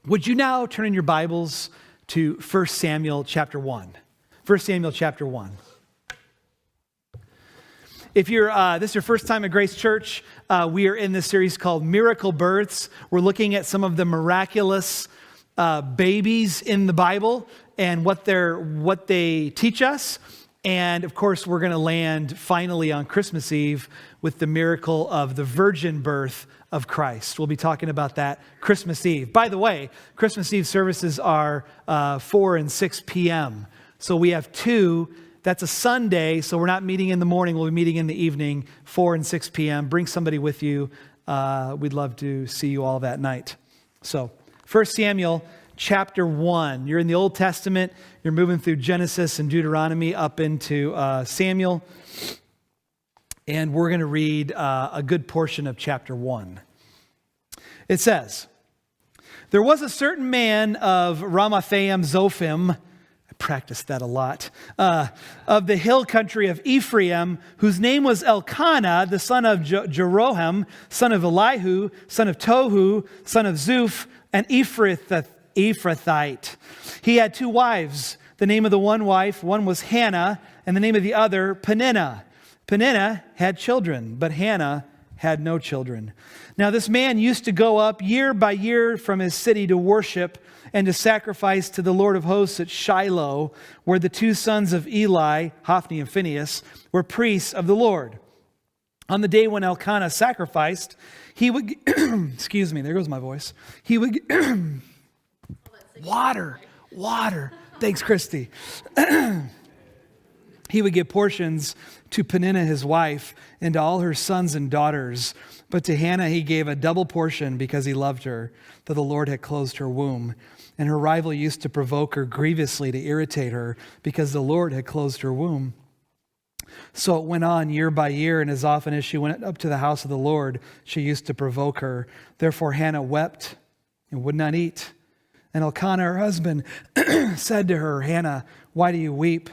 Would you now turn in your Bibles to 1 Samuel chapter 1? 1 Samuel chapter 1. If this is your first time at Grace Church, we are in this series called Miracle Births. We're looking at some of the miraculous babies in the Bible and what they teach us. And of course, we're going to land finally on Christmas Eve with the miracle of the virgin birth of Christ. We'll be talking about that Christmas Eve. By the way, Christmas Eve services are 4 and 6 p.m. So we have two. That's a Sunday, so we're not meeting in the morning. We'll be meeting in the evening, 4 and 6 p.m. Bring somebody with you. We'd love to see you all that night. So 1 Samuel chapter 1. You're in the Old Testament. You're moving through Genesis and Deuteronomy up into Samuel. And we're going to read a good portion of chapter 1. It says, "There was a certain man of Ramathaim Zophim," I practiced that a lot, "of the hill country of Ephraim, whose name was Elkanah, the son of Jeroham, son of Elihu, son of Tohu, son of Zuph, an Ephrathite. He had two wives. The name of the one was Hannah, and the name of the other, Peninnah. Peninnah had children, but Hannah had no children. Now this man used to go up year by year from his city to worship and to sacrifice to the Lord of hosts at Shiloh, where the two sons of Eli, Hophni and Phinehas, were priests of the Lord. On the day when Elkanah sacrificed, he would, excuse me, there goes my voice. He would, water. Thanks, Christy. He would give portions to Peninnah, his wife, and to all her sons and daughters. But to Hannah he gave a double portion because he loved her, though the Lord had closed her womb. And her rival used to provoke her grievously to irritate her because the Lord had closed her womb. So it went on year by year, and as often as she went up to the house of the Lord, she used to provoke her. Therefore Hannah wept and would not eat. And Elkanah, her husband, said to her, "Hannah, why do you weep?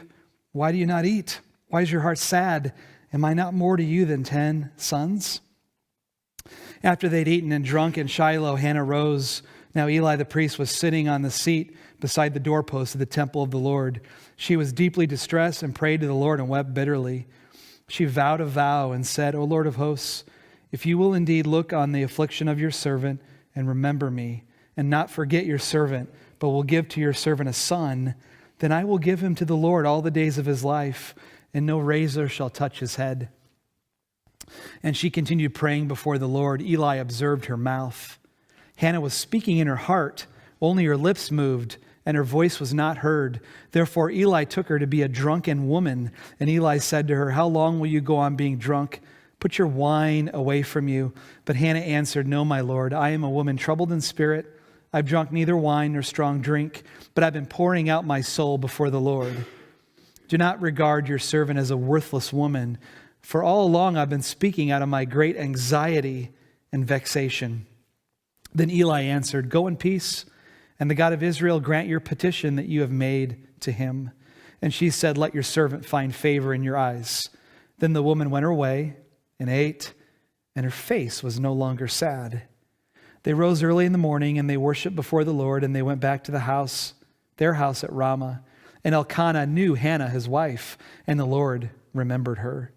Why do you not eat? Why is your heart sad? Am I not more to you than 10 sons?" After they'd eaten and drunk in Shiloh, Hannah rose. Now Eli the priest was sitting on the seat beside the doorpost of the temple of the Lord. She was deeply distressed and prayed to the Lord and wept bitterly. She vowed a vow and said, "O Lord of hosts, if you will indeed look on the affliction of your servant and remember me, and not forget your servant, but will give to your servant a son, then I will give him to the Lord all the days of his life, and no razor shall touch his head." And she continued praying before the Lord. Eli observed her mouth. Hannah was speaking in her heart, only her lips moved, and her voice was not heard. Therefore Eli took her to be a drunken woman. And Eli said to her, "How long will you go on being drunk? Put your wine away from you." But Hannah answered, "No, my Lord, I am a woman troubled in spirit. I've drunk neither wine nor strong drink, but I've been pouring out my soul before the Lord. Do not regard your servant as a worthless woman, for all along I've been speaking out of my great anxiety and vexation." Then Eli answered, "Go in peace, and the God of Israel grant your petition that you have made to him." And she said, "Let your servant find favor in your eyes." Then the woman went her way and ate, and her face was no longer sad. They rose early in the morning, and they worshiped before the Lord, and they went back to their house at Ramah. And Elkanah knew Hannah, his wife, and the Lord remembered her.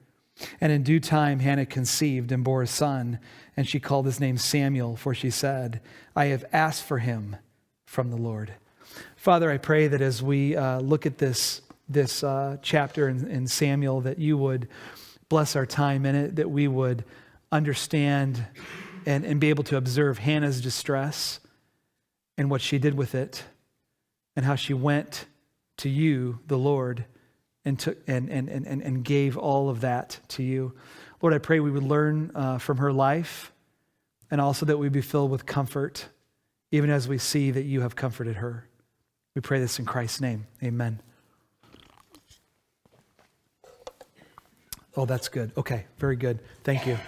And in due time Hannah conceived and bore a son, and she called his name Samuel, for she said, "I have asked for him from the Lord." Father, I pray that as we look at this chapter in Samuel, that you would bless our time in it, that we would understand and be able to observe Hannah's distress and what she did with it, and how she went to you, the Lord, and gave all of that to you. Lord, I pray we would learn from her life, and also that we'd be filled with comfort, even as we see that you have comforted her. We pray this in Christ's name. Amen. Oh, that's good. Okay, very good. Thank you.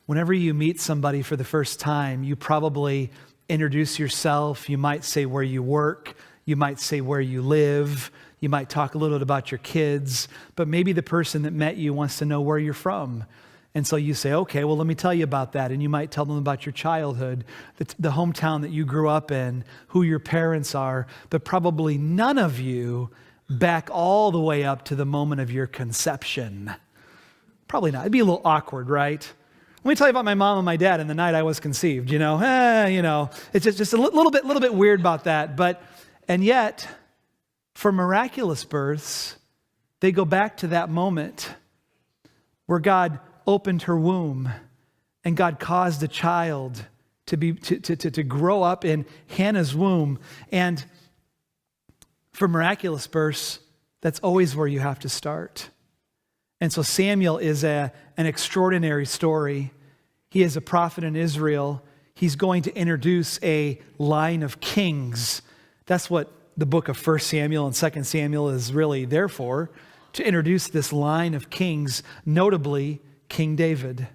Whenever you meet somebody for the first time, you probably introduce yourself. You might say where you work. You might say where you live. You might talk a little bit about your kids. But maybe the person that met you wants to know where you're from. And so you say, okay, well, let me tell you about that. And you might tell them about your childhood, the hometown that you grew up in, who your parents are, but probably none of you back all the way up to the moment of your conception. Probably not. It'd be a little awkward, right? Let me tell you about my mom and my dad and the night I was conceived, It's just a little bit weird about that. And yet, for miraculous births, they go back to that moment where God opened her womb and God caused a child to grow up in Hannah's womb. And for miraculous births, that's always where you have to start. And so Samuel is an extraordinary story. He is a prophet in Israel. He's going to introduce a line of kings. That's what the book of 1 Samuel and 2 Samuel is really there for, to introduce this line of kings, notably King David.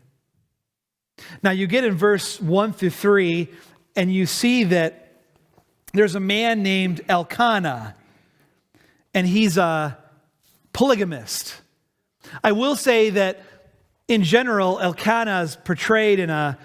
Now you get in verse 1 through 3, and you see that there's a man named Elkanah, and he's a polygamist. I will say that in general, Elkanah is portrayed in a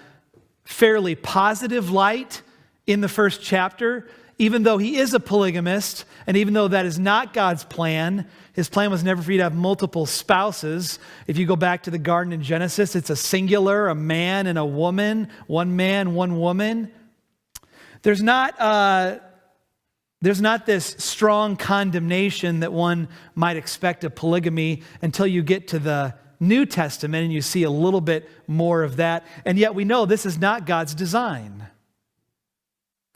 fairly positive light in the first chapter, even though he is a polygamist, and even though that is not God's plan. His plan was never for you to have multiple spouses. If you go back to the garden in Genesis, it's a singular, a man and a woman, one man, one woman. There's not this strong condemnation that one might expect of polygamy until you get to the New Testament and you see a little bit more of that. And yet we know this is not God's design.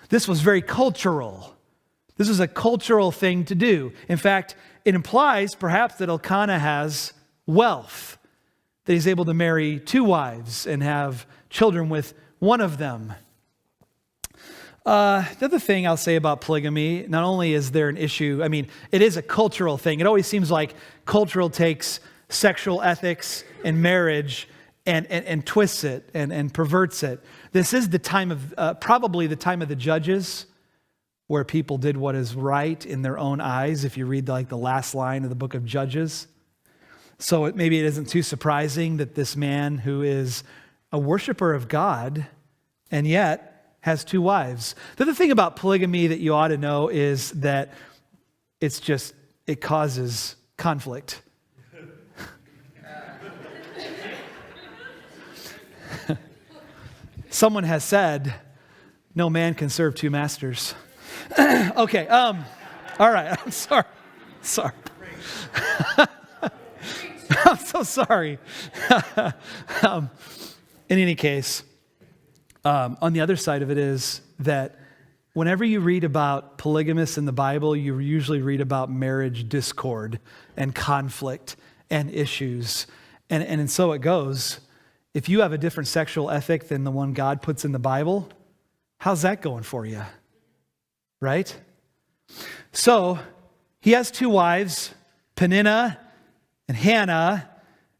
This was very cultural. This is a cultural thing to do. In fact, it implies perhaps that Elkanah has wealth, that he's able to marry 2 wives and have children with one of them. The other thing I'll say about polygamy, not only is there an issue, it is a cultural thing. It always seems like cultural takes sexual ethics and marriage and twists it and perverts it. This is the time of, probably the time of the judges, where people did what is right in their own eyes, if you read the last line of the book of Judges. So maybe it isn't too surprising that this man who is a worshiper of God and yet has 2 wives. The other thing about polygamy that you ought to know is that it causes conflict. Someone has said, no man can serve 2 masters. Okay, all right, I'm sorry. I'm so sorry. In any case, on the other side of it is that whenever you read about polygamists in the Bible, you usually read about marriage discord and conflict and issues. And so it goes. If you have a different sexual ethic than the one God puts in the Bible, how's that going for you? Right? So he has 2 wives, Peninnah and Hannah.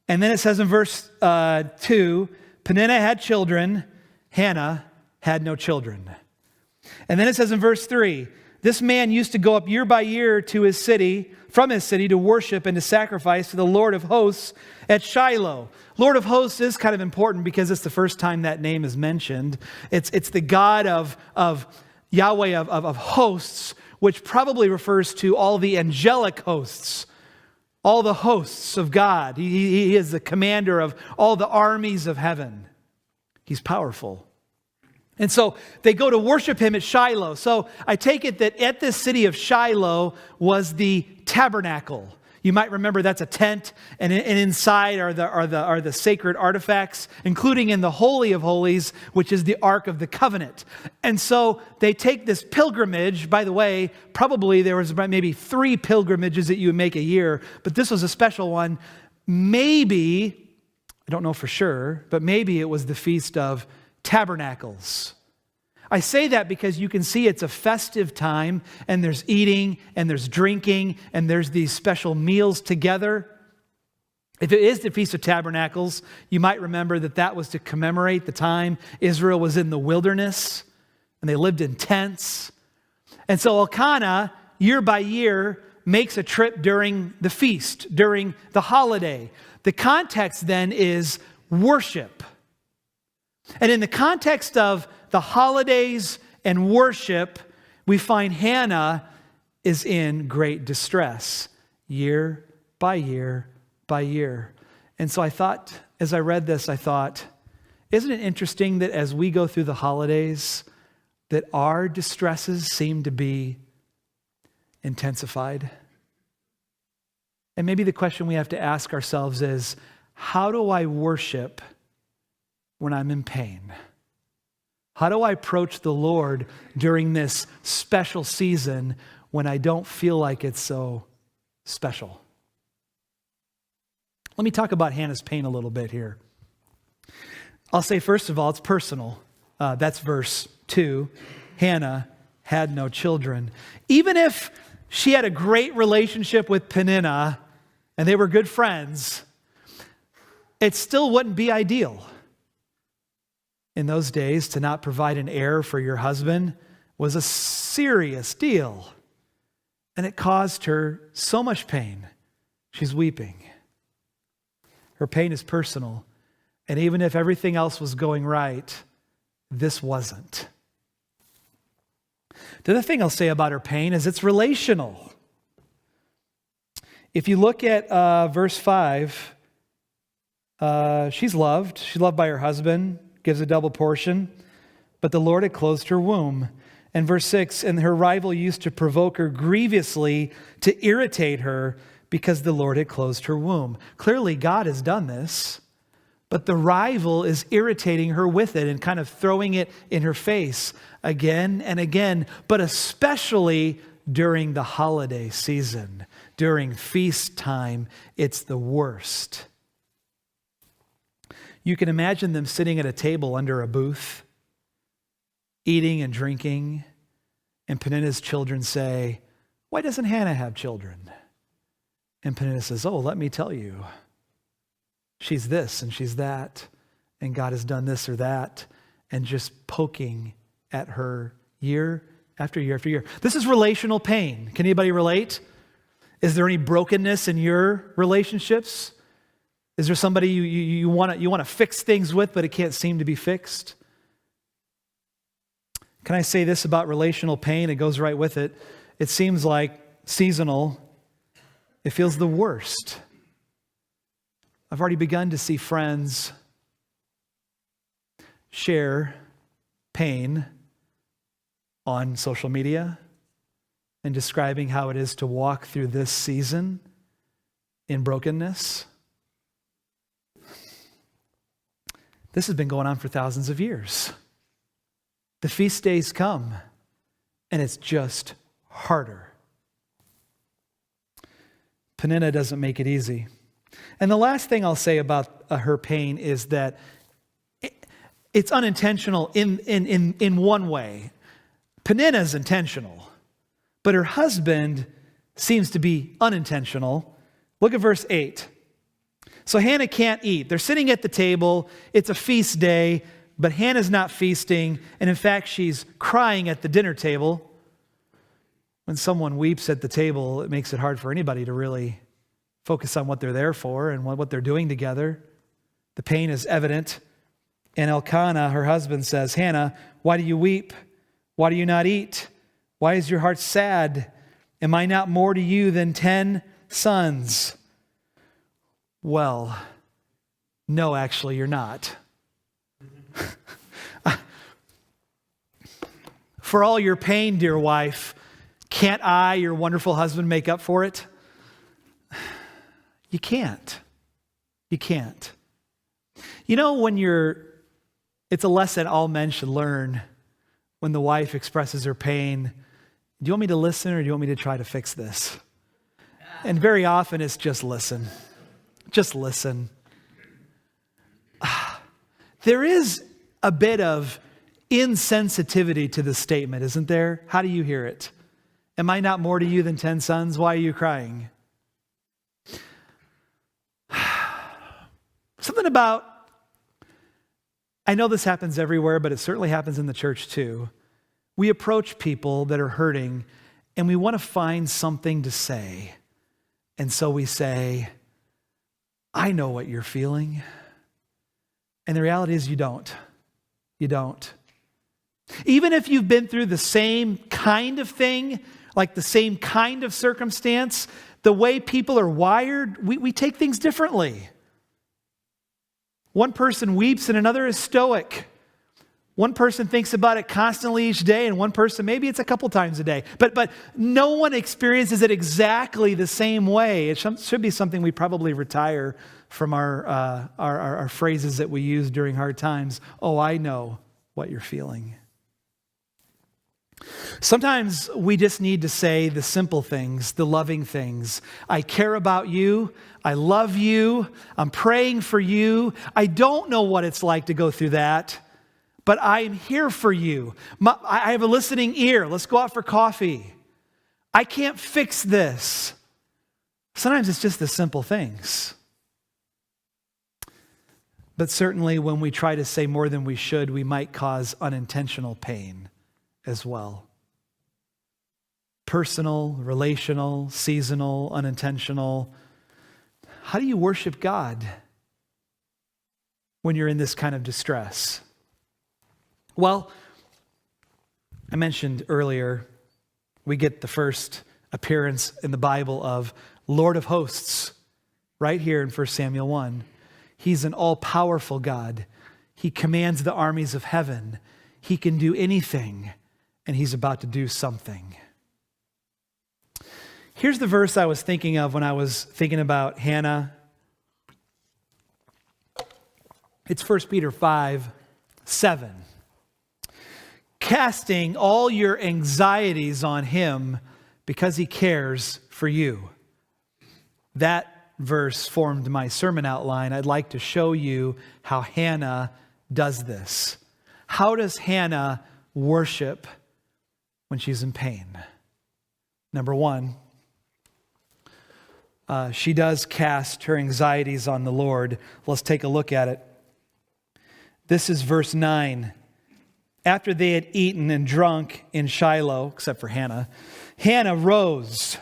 And then it says in verse 2, Peninnah had children, Hannah had no children. And then it says in verse 3, this man used to go up year by year to his city, from his city, to worship and to sacrifice to the Lord of hosts at Shiloh. Lord of hosts is kind of important because it's the first time that name is mentioned. It's the God of Yahweh of hosts, which probably refers to all the angelic hosts, all the hosts of God. He is the commander of all the armies of heaven. He's powerful. And so they go to worship him at Shiloh. So I take it that at this city of Shiloh was the tabernacle. You might remember that's a tent, and inside are the sacred artifacts, including in the Holy of Holies, which is the Ark of the Covenant. And so they take this pilgrimage. By the way, probably there was maybe 3 pilgrimages that you would make a year, but this was a special one. Maybe, I don't know for sure, but maybe it was the Feast of Tabernacles. I say that because you can see it's a festive time, and there's eating and there's drinking and there's these special meals together. If it is the Feast of Tabernacles, you might remember that was to commemorate the time Israel was in the wilderness and they lived in tents. And so Elkanah, year by year, makes a trip during the feast, during the holiday. The context then is worship. And in the context of the holidays and worship, we find Hannah is in great distress year by year by year. And so I thought, as I read this, I thought, isn't it interesting that as we go through the holidays, that our distresses seem to be intensified? And maybe the question we have to ask ourselves is, how do I worship when I'm in pain? How do I approach the Lord during this special season when I don't feel like it's so special? Let me talk about Hannah's pain a little bit here. I'll say, first of all, it's personal. That's verse 2. Hannah had no children. Even if she had a great relationship with Peninnah and they were good friends, it still wouldn't be ideal. In those days, to not provide an heir for your husband was a serious deal. And it caused her so much pain. She's weeping. Her pain is personal. And even if everything else was going right, this wasn't. The other thing I'll say about her pain is it's relational. If you look at verse 5, she's loved. She's loved by her husband, gives a double portion, but the Lord had closed her womb. And verse 6, and her rival used to provoke her grievously to irritate her because the Lord had closed her womb. Clearly, God has done this, but the rival is irritating her with it and kind of throwing it in her face again and again, but especially during the holiday season, during feast time, it's the worst. You can imagine them sitting at a table under a booth, eating and drinking, and Peninnah's children say, "Why doesn't Hannah have children?" And Peninnah says, "Oh, let me tell you. She's this and she's that, and God has done this or that," and just poking at her year after year after year. This is relational pain. Can anybody relate? Is there any brokenness in your relationships? Is there somebody you want to fix things with, but it can't seem to be fixed? Can I say this about relational pain? It goes right with it. It seems like seasonal. It feels the worst. I've already begun to see friends share pain on social media and describing how it is to walk through this season in brokenness. This has been going on for thousands of years. The feast days come, and it's just harder. Peninnah doesn't make it easy. And the last thing I'll say about her pain is that it's unintentional in one way. Peninnah is intentional, but her husband seems to be unintentional. Look at verse 8. So Hannah can't eat. They're sitting at the table. It's a feast day, but Hannah's not feasting. And in fact, she's crying at the dinner table. When someone weeps at the table, it makes it hard for anybody to really focus on what they're there for and what they're doing together. The pain is evident. And Elkanah, her husband, says, "Hannah, why do you weep? Why do you not eat? Why is your heart sad? Am I not more to you than 10 sons?" Well, no, actually, you're not. For all your pain, dear wife, can't I, your wonderful husband, make up for it? You can't. You can't. You know, it's a lesson all men should learn when the wife expresses her pain. Do you want me to listen or do you want me to try to fix this? And very often it's just listen. Just listen. There is a bit of insensitivity to the statement, isn't there? How do you hear it? Am I not more to you than 10 sons? Why are you crying? Something about, I know this happens everywhere, but it certainly happens in the church too. We approach people that are hurting and we want to find something to say. And so we say, "I know what you're feeling. And the reality is you don't. You don't. Even if you've been through the same kind of thing, like the same kind of circumstance, the way people are wired, we take things differently. One person weeps and another is stoic. One person thinks about it constantly each day, and one person, maybe it's a couple times a day. But no one experiences it exactly the same way. It should be something we probably retire from our phrases that we use during hard times. Oh, I know what you're feeling. Sometimes we just need to say the simple things, the loving things. I care about you. I love you. I'm praying for you. I don't know what it's like to go through that, but I'm here for you. I have a listening ear. Let's go out for coffee. I can't fix this. Sometimes it's just the simple things. But certainly when we try to say more than we should, we might cause unintentional pain as well. Personal, relational, seasonal, unintentional. How do you worship God when you're in this kind of distress? Well, I mentioned earlier, we get the first appearance in the Bible of Lord of hosts right here in 1 Samuel 1. He's an all-powerful God. He commands the armies of heaven. He can do anything, and he's about to do something. Here's the verse I was thinking of when I was thinking about Hannah. It's 1 Peter 5:7. Casting all your anxieties on him because he cares for you. That verse formed my sermon outline. I'd like to show you how Hannah does this. How does Hannah worship when she's in pain? Number one, she does cast her anxieties on the Lord. Let's take a look at it. This is verse 9. After they had eaten and drunk in Shiloh, except for Hannah, Hannah rose.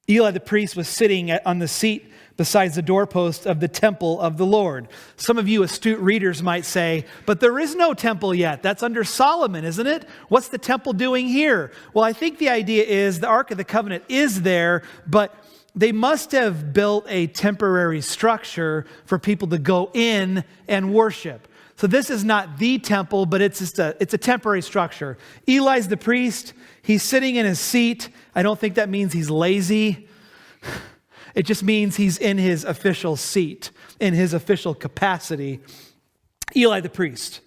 Eli the priest was sitting on the seat beside the doorpost of the temple of the Lord. Some of you astute readers might say, but there is no temple yet. That's under Solomon, isn't it? What's the temple doing here? Well, I think the idea is the Ark of the Covenant is there, but they must have built a temporary structure for people to go in and worship. So this is not the temple, but it's a temporary structure. Eli's the priest. He's sitting in his seat. I don't think that means he's lazy. It just means he's in his official seat, in his official capacity. Eli the priest.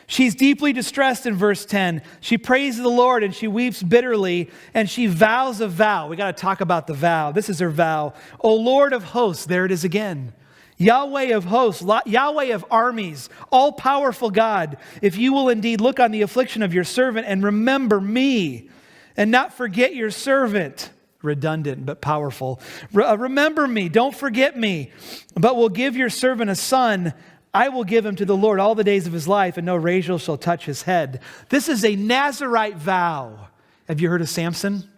She's deeply distressed in verse 10. She praises the Lord and she weeps bitterly and she vows a vow. We got to talk about the vow. This is her vow. O Lord of hosts, there it is again. Yahweh of hosts, Yahweh of armies, all-powerful God, if you will indeed look on the affliction of your servant and remember me and not forget your servant. Redundant but powerful. Remember me, don't forget me, but will give your servant a son. I will give him to the Lord all the days of his life, and no razor shall touch his head. This is a Nazirite vow. Have you heard of Samson?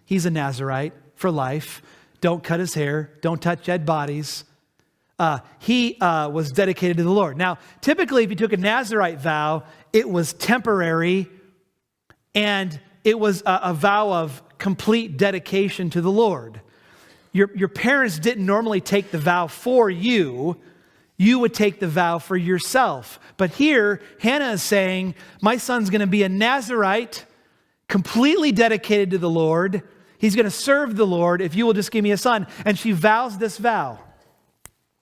He's a Nazirite for life. Don't cut his hair. Don't touch dead bodies. He was dedicated to the Lord. Now, typically, if you took a Nazirite vow, it was temporary, and it was a vow of complete dedication to the Lord. Your parents didn't normally take the vow for you. You would take the vow for yourself. But here, Hannah is saying, my son's going to be a Nazirite, completely dedicated to the Lord. He's going to serve the Lord if you will just give me a son. And she vows this vow.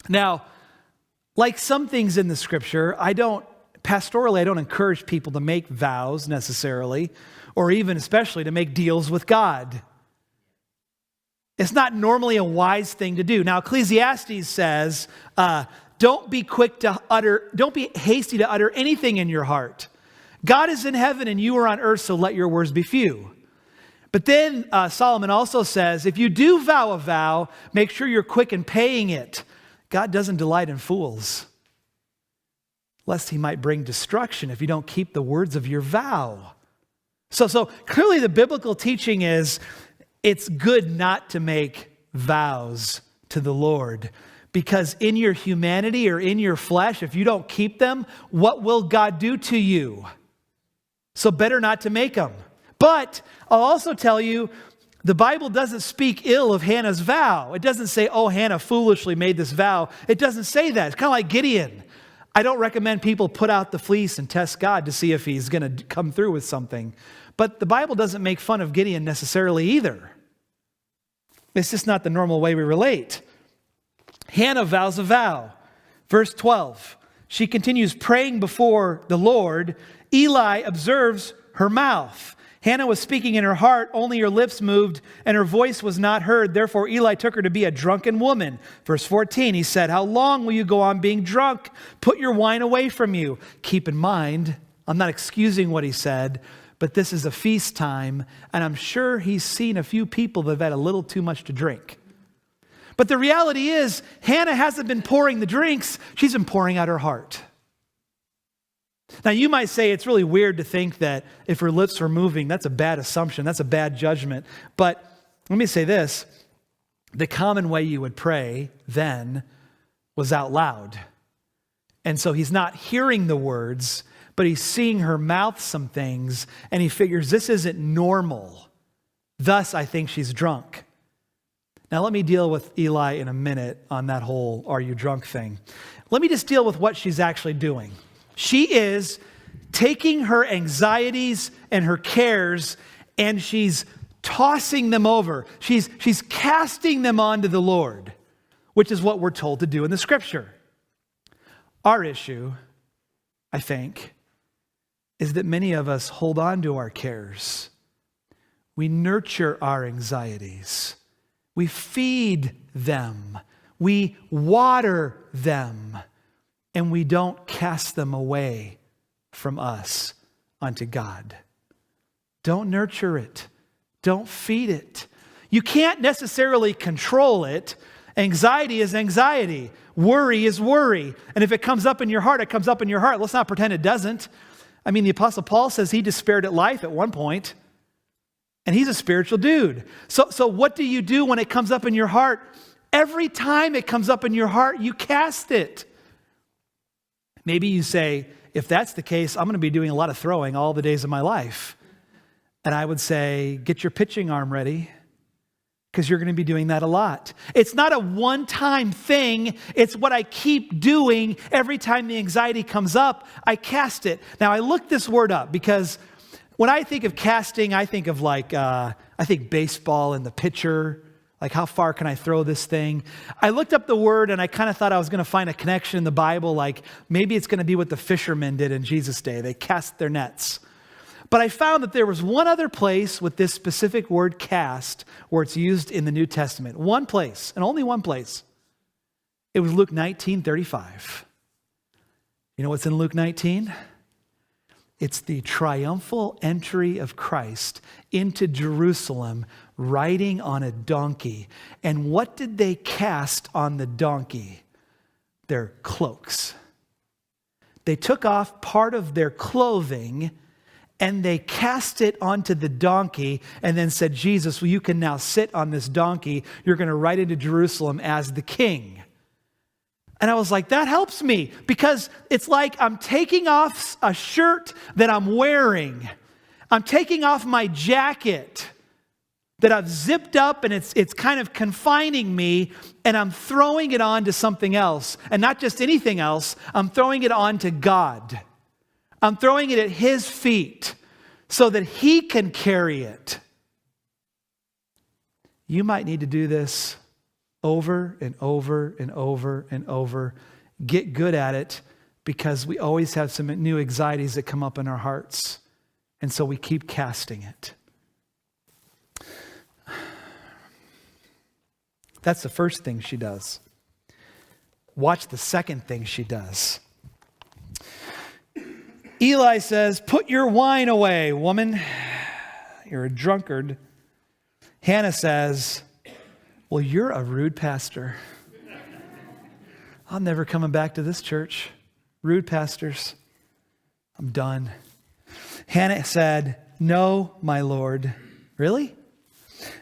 Now, like some things in the scripture, pastorally, I don't encourage people to make vows necessarily, or even especially to make deals with God. It's not normally a wise thing to do. Now, Ecclesiastes says, don't be hasty to utter anything in your heart. God is in heaven and you are on earth, so let your words be few. But then Solomon also says, if you do vow a vow, make sure you're quick in paying it. God doesn't delight in fools, lest he might bring destruction if you don't keep the words of your vow. So clearly the biblical teaching is it's good not to make vows to the Lord. Because in your humanity or in your flesh, if you don't keep them, what will God do to you? So better not to make them. But I'll also tell you, the Bible doesn't speak ill of Hannah's vow. It doesn't say, oh, Hannah foolishly made this vow. It doesn't say that. It's kind of like Gideon. I don't recommend people put out the fleece and test God to see if He's going to come through with something. But the Bible doesn't make fun of Gideon necessarily either. It's just not the normal way we relate. Hannah vows a vow. Verse 12, she continues praying before the Lord. Eli observes her mouth. Hannah was speaking in her heart, only her lips moved, and her voice was not heard. Therefore, Eli took her to be a drunken woman. Verse 14, he said, how long will you go on being drunk? Put your wine away from you. Keep in mind, I'm not excusing what he said, but this is a feast time, and I'm sure he's seen a few people that have had a little too much to drink. But the reality is, Hannah hasn't been pouring the drinks, she's been pouring out her heart. Now, you might say it's really weird to think that if her lips were moving, that's a bad assumption, that's a bad judgment. But let me say this, the common way you would pray then was out loud. And so he's not hearing the words, but he's seeing her mouth some things, and he figures this isn't normal. Thus, I think she's drunk. Now, let me deal with Eli in a minute on that whole are you drunk thing. Let me just deal with what she's actually doing. She is taking her anxieties and her cares and she's tossing them over. She's casting them onto the Lord, which is what we're told to do in the scripture. Our issue, I think, is that many of us hold on to our cares. We nurture our anxieties. We feed them. We water them. And we don't cast them away from us unto God. Don't nurture it. Don't feed it. You can't necessarily control it. Anxiety is anxiety. Worry is worry. And if it comes up in your heart, it comes up in your heart. Let's not pretend it doesn't. I mean, the Apostle Paul says he despaired at life at one point. And he's a spiritual dude. So what do you do when it comes up in your heart? Every time it comes up in your heart, you cast it. Maybe you say, if that's the case, I'm going to be doing a lot of throwing all the days of my life. And I would say, get your pitching arm ready, because you're going to be doing that a lot. It's not a one-time thing. It's what I keep doing every time the anxiety comes up. I cast it. Now, I looked this word up because when I think of casting, I think of I think baseball and the pitcher. Like, how far can I throw this thing? I looked up the word and I kind of thought I was going to find a connection in the Bible. Like, maybe it's going to be what the fishermen did in Jesus' day. They cast their nets. But I found that there was one other place with this specific word cast where it's used in the New Testament. One place, and only one place. It was Luke 19:35. You know what's in Luke 19? It's the triumphal entry of Christ into Jerusalem riding on a donkey. And what did they cast on the donkey? Their cloaks. They took off part of their clothing and they cast it onto the donkey and then said, Jesus, well, you can now sit on this donkey. You're going to ride into Jerusalem as the king. And I was like, that helps me, because it's like I'm taking off a shirt that I'm wearing. I'm taking off my jacket that I've zipped up and it's kind of confining me, and I'm throwing it on to something else. And not just anything else, I'm throwing it on to God. I'm throwing it at His feet so that He can carry it. You might need to do this over and over and over and over. Get good at it, because we always have some new anxieties that come up in our hearts. And so we keep casting it. That's the first thing she does. Watch the second thing she does. Eli says, put your wine away, woman. You're a drunkard. Hannah says, well, you're a rude pastor. I'm never coming back to this church. Rude pastors. I'm done. Hannah said, no, my Lord. Really?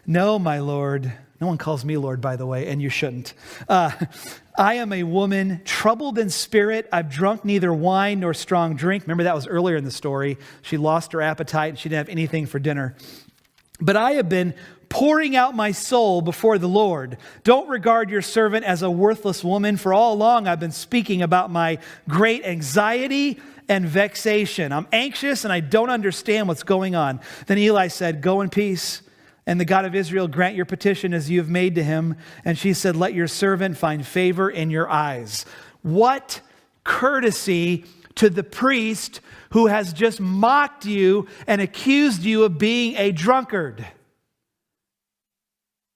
No, my Lord. No one calls me Lord, by the way, and you shouldn't. I am a woman troubled in spirit. I've drunk neither wine nor strong drink. Remember, that was earlier in the story. She lost her appetite and she didn't have anything for dinner. But I have been pouring out my soul before the Lord. Don't regard your servant as a worthless woman, for all along I've been speaking about my great anxiety and vexation. I'm anxious and I don't understand what's going on. Then Eli said, go in peace, and the God of Israel grant your petition as you have made to him. And she said, let your servant find favor in your eyes. What courtesy to the priest who has just mocked you and accused you of being a drunkard.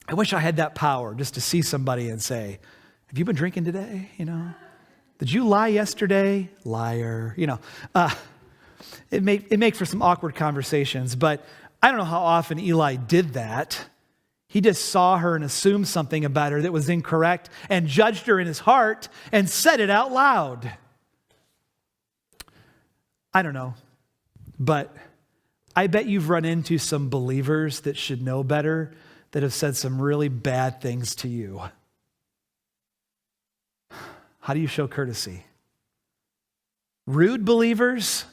I wish I had that power just to see somebody and say, have you been drinking today? Did you lie yesterday? Liar. It makes for some awkward conversations, but I don't know how often Eli did that. He just saw her and assumed something about her that was incorrect and judged her in his heart and said it out loud. I don't know, but I bet you've run into some believers that should know better that have said some really bad things to you. How do you show courtesy? Rude believers?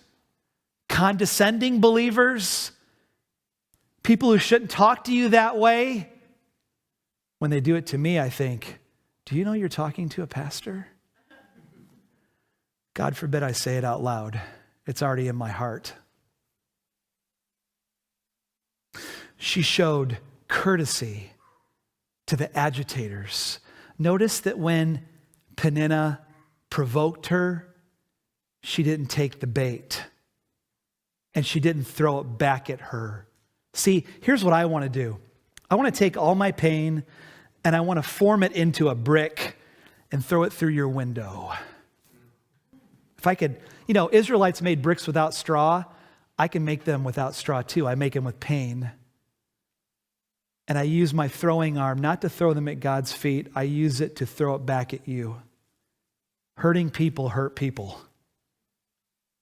Condescending believers? People who shouldn't talk to you that way? When they do it to me, I think, do you know you're talking to a pastor? God forbid I say it out loud. It's already in my heart. She showed courtesy to the agitators. Notice that when Peninnah provoked her, she didn't take the bait. And she didn't throw it back at her. See, here's what I want to do. I want to take all my pain and I want to form it into a brick and throw it through your window. If I could, Israelites made bricks without straw. I can make them without straw too. I make them with pain. And I use my throwing arm not to throw them at God's feet. I use it to throw it back at you. Hurting people hurt people.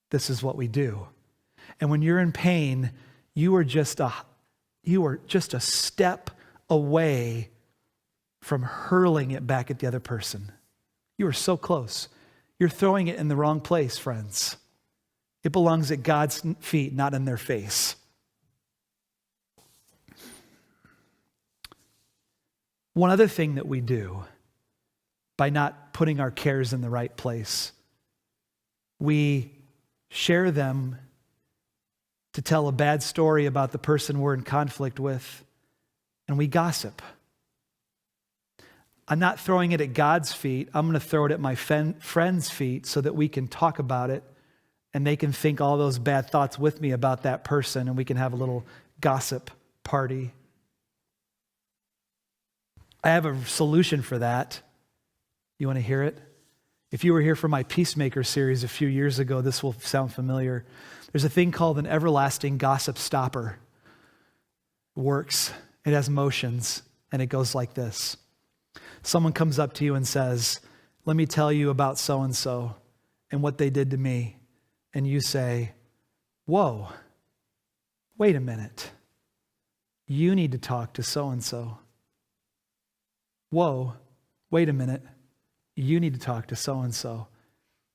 This is what we do. And when you're in pain, you are just a step away from hurling it back at the other person. You are so close. You're throwing it in the wrong place, friends. It belongs at God's feet, not in their face. One other thing that we do by not putting our cares in the right place, we share them to tell a bad story about the person we're in conflict with, and we gossip. I'm not throwing it at God's feet. I'm going to throw it at my friend's feet so that we can talk about it and they can think all those bad thoughts with me about that person and we can have a little gossip party. I have a solution for that. You want to hear it? If you were here for my Peacemaker series a few years ago, this will sound familiar. There's a thing called an everlasting gossip stopper. It works. It has motions, and it goes like this. Someone comes up to you and says, let me tell you about so-and-so and what they did to me. And you say, whoa, wait a minute. You need to talk to so-and-so. Whoa, wait a minute. You need to talk to so-and-so.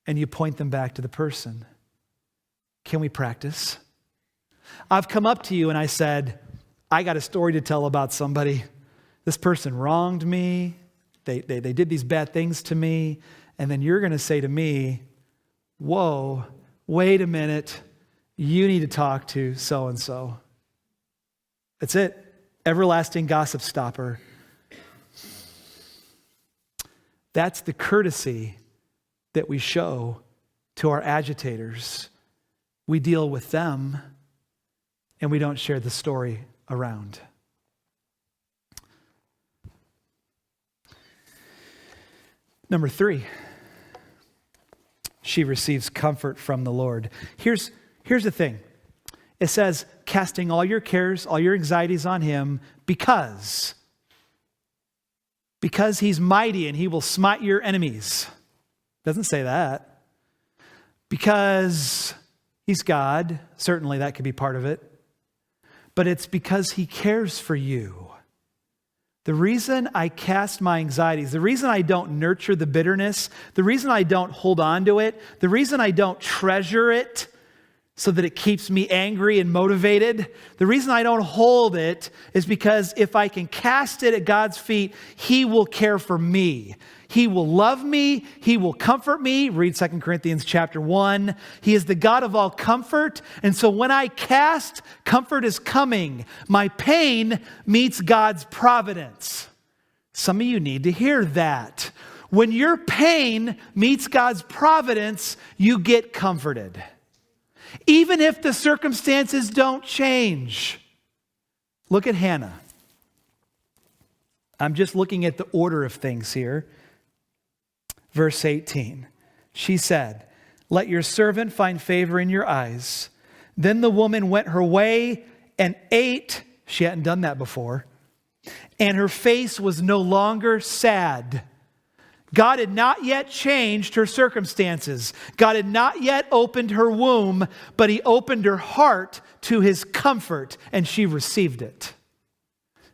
And you point them back to the person. Can we practice? I've come up to you and I said, I got a story to tell about somebody. This person wronged me. They did these bad things to me. And then you're going to say to me, whoa, wait a minute. You need to talk to so-and-so. That's it. Everlasting gossip stopper. That's the courtesy that we show to our agitators. We deal with them and we don't share the story around. Number 3, she receives comfort from the Lord. Here's the thing. It says, casting all your cares, all your anxieties on him because he's mighty and he will smite your enemies. Doesn't say that. Because he's God. Certainly that could be part of it. But it's because he cares for you. The reason I cast my anxieties, the reason I don't nurture the bitterness, the reason I don't hold on to it, the reason I don't treasure it so that it keeps me angry and motivated, the reason I don't hold it is because if I can cast it at God's feet, He will care for me. He will love me. He will comfort me. Read 2 Corinthians chapter 1. He is the God of all comfort. And so when I cast, comfort is coming. My pain meets God's providence. Some of you need to hear that. When your pain meets God's providence, you get comforted. Even if the circumstances don't change. Look at Hannah. I'm just looking at the order of things here. Verse 18, she said, "Let your servant find favor in your eyes." Then the woman went her way and ate. She hadn't done that before. And her face was no longer sad. God had not yet changed her circumstances. God had not yet opened her womb, but He opened her heart to His comfort, and she received it.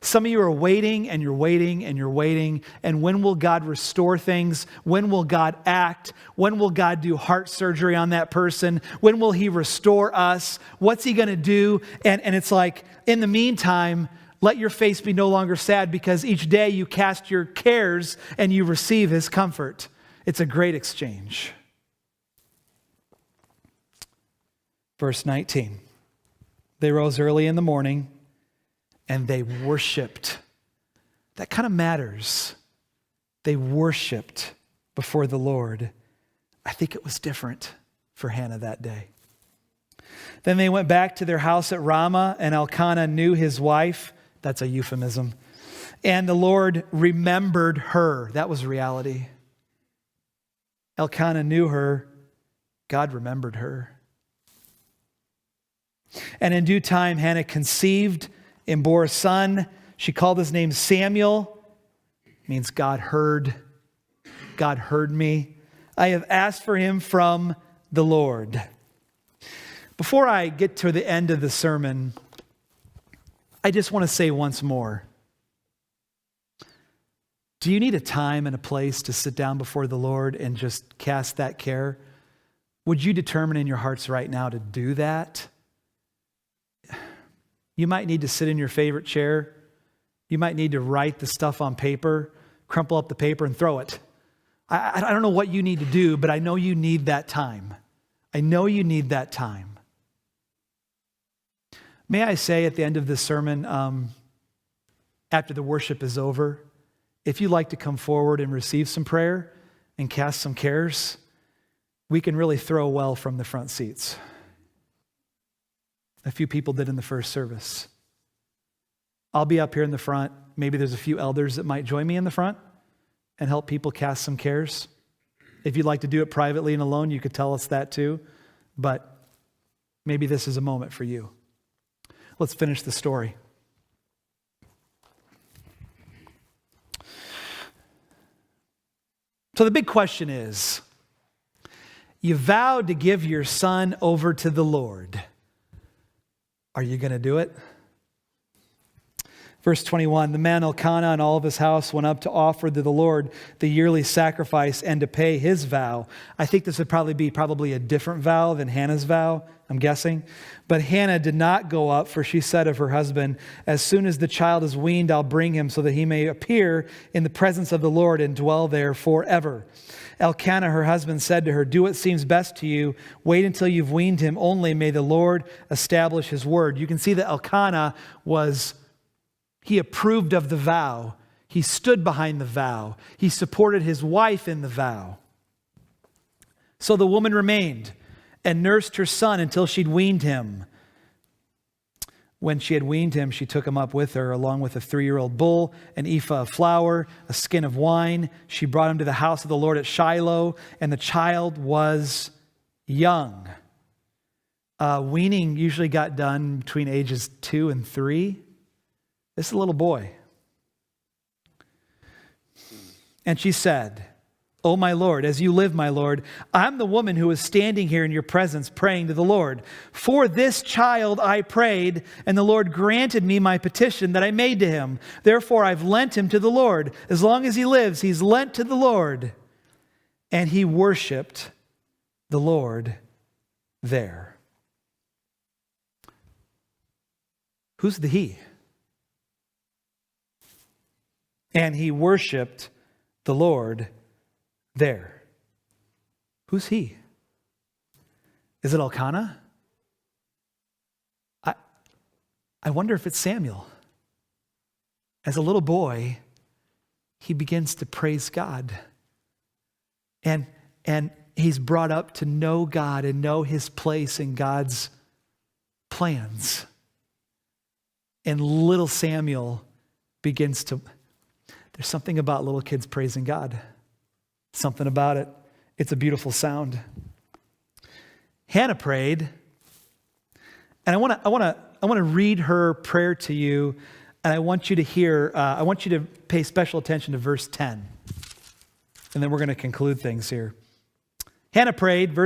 Some of you are waiting and you're waiting and you're waiting. And when will God restore things? When will God act? When will God do heart surgery on that person? When will He restore us? What's He going to do? And it's like, in the meantime, let your face be no longer sad, because each day you cast your cares and you receive His comfort. It's a great exchange. Verse 19. They rose early in the morning and they worshiped. That kind of matters. They worshiped before the Lord. I think it was different for Hannah that day. Then they went back to their house at Ramah, and Elkanah knew his wife. That's a euphemism. And the Lord remembered her. That was reality. Elkanah knew her. God remembered her. And in due time, Hannah conceived and bore a son. She called his name Samuel. It means God heard. God heard me. I have asked for him from the Lord. Before I get to the end of the sermon, I just want to say once more, do you need a time and a place to sit down before the Lord and just cast that care? Would you determine in your hearts right now to do that? You might need to sit in your favorite chair. You might need to write the stuff on paper, crumple up the paper and throw it. I don't know what you need to do, but I know you need that time. I know you need that time. May I say at the end of this sermon, after the worship is over, if you'd like to come forward and receive some prayer and cast some cares, we can really throw well from the front seats. A few people did in the first service. I'll be up here in the front. Maybe there's a few elders that might join me in the front and help people cast some cares. If you'd like to do it privately and alone, you could tell us that too. But maybe this is a moment for you. Let's finish the story. So the big question is, you vowed to give your son over to the Lord. Are you going to do it? Verse 21, the man Elkanah and all of his house went up to offer to the Lord the yearly sacrifice and to pay his vow. I think this would probably be a different vow than Hannah's vow, I'm guessing. But Hannah did not go up, for she said of her husband, "As soon as the child is weaned, I'll bring him so that he may appear in the presence of the Lord and dwell there forever." Elkanah, her husband, said to her, "Do what seems best to you. Wait until you've weaned him. Only may the Lord establish His word." You can see that Elkanah he approved of the vow. He stood behind the vow. He supported his wife in the vow. So the woman remained and nursed her son until she'd weaned him. When she had weaned him, she took him up with her, along with a 3-year-old bull, an ephah of flour, a skin of wine. She brought him to the house of the Lord at Shiloh, and the child was young. Weaning usually got done between ages 2 and 3. This is a little boy. And she said, O my Lord, as you live, my Lord, I'm the woman who is standing here in your presence praying to the Lord. For this child I prayed, and the Lord granted me my petition that I made to him. Therefore I've lent him to the Lord. As long as he lives, he's lent to the Lord. And he worshiped the Lord there. Who's the he? And he worshiped the Lord there. Who's he? Is it Elkanah? I wonder if it's Samuel. As a little boy, he begins to praise God. And he's brought up to know God and know his place in God's plans. And little Samuel begins to... There's something about little kids praising God. Something about it. It's a beautiful sound. Hannah prayed, and I want to read her prayer to you, and I want you to hear. I want you to pay special attention to verse 10, and then we're going to conclude things here. Hannah prayed,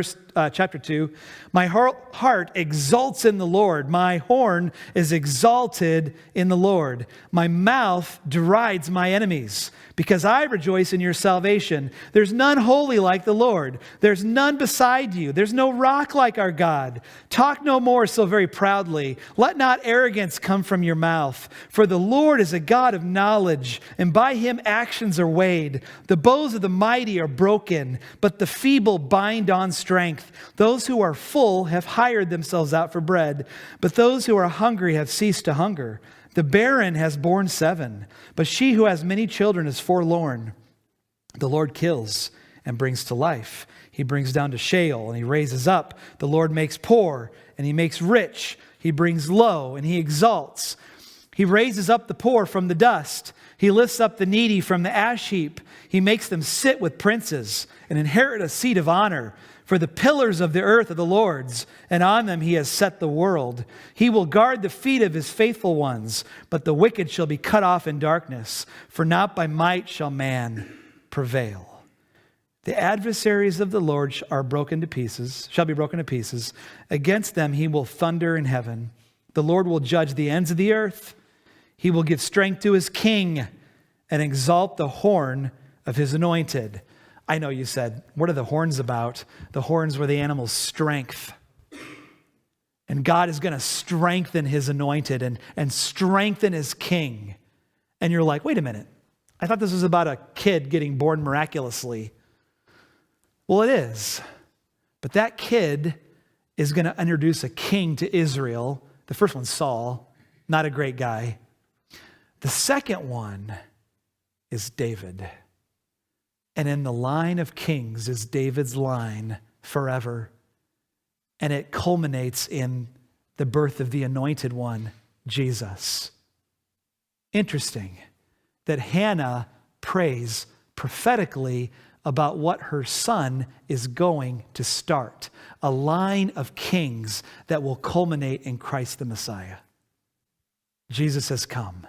chapter 2, my heart exults in the Lord. My horn is exalted in the Lord. My mouth derides my enemies, because I rejoice in your salvation. There's none holy like the Lord. There's none beside you. There's no rock like our God. Talk no more so very proudly. Let not arrogance come from your mouth. For the Lord is a God of knowledge, and by him actions are weighed. The bows of the mighty are broken, but the feeble bind on strength. Those who are full have hired themselves out for bread, but those who are hungry have ceased to hunger. The barren has borne 7, but she who has many children is forlorn. The Lord kills and brings to life. He brings down to Sheol and he raises up. The Lord makes poor and he makes rich. He brings low and he exalts. He raises up the poor from the dust. He lifts up the needy from the ash heap. He makes them sit with princes and inherit a seat of honor. For the pillars of the earth are the Lord's, and on them he has set the world. He will guard the feet of his faithful ones, but the wicked shall be cut off in darkness, for not by might shall man prevail. The adversaries of the Lord shall be broken to pieces. Against them he will thunder in heaven. The Lord will judge the ends of the earth. He will give strength to his king and exalt the horn of his anointed. I know you said, what are the horns about? The horns were the animal's strength. And God is going to strengthen his anointed and strengthen his king. And you're like, wait a minute. I thought this was about a kid getting born miraculously. Well, it is. But that kid is going to introduce a king to Israel. The first one's Saul, not a great guy. The second one is David. And in the line of kings is David's line forever. And it culminates in the birth of the anointed one, Jesus. Interesting that Hannah prays prophetically about what her son is going to start. A line of kings that will culminate in Christ the Messiah. Jesus has come.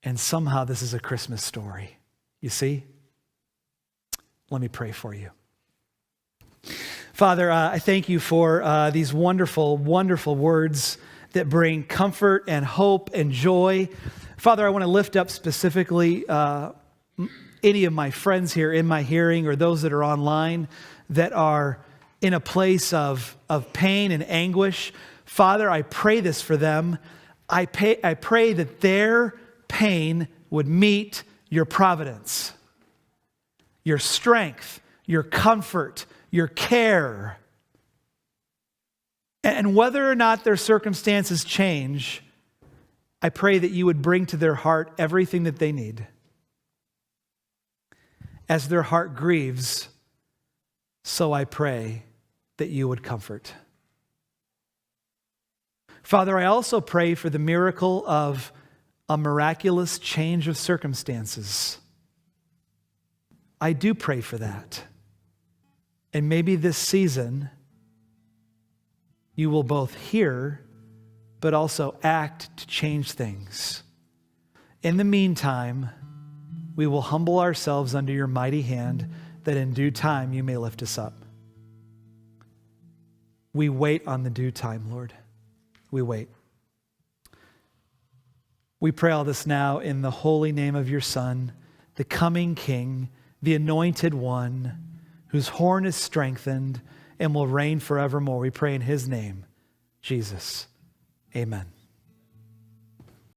And somehow this is a Christmas story. You see? Let me pray for you. Father, I thank you for these wonderful, wonderful words that bring comfort and hope and joy. Father, I want to lift up specifically any of my friends here in my hearing or those that are online that are in a place of pain and anguish. Father, I pray this for them. I pray that their pain would meet your providence, your strength, your comfort, your care. And whether or not their circumstances change, I pray that you would bring to their heart everything that they need. As their heart grieves, so I pray that you would comfort. Father, I also pray for the miracle of a miraculous change of circumstances. I do pray for that. And maybe this season, you will both hear, but also act to change things. In the meantime, we will humble ourselves under your mighty hand that in due time you may lift us up. We wait on the due time, Lord. We wait. We pray all this now in the holy name of your Son, the coming King, the anointed one, whose horn is strengthened and will reign forevermore. We pray in his name, Jesus. Amen.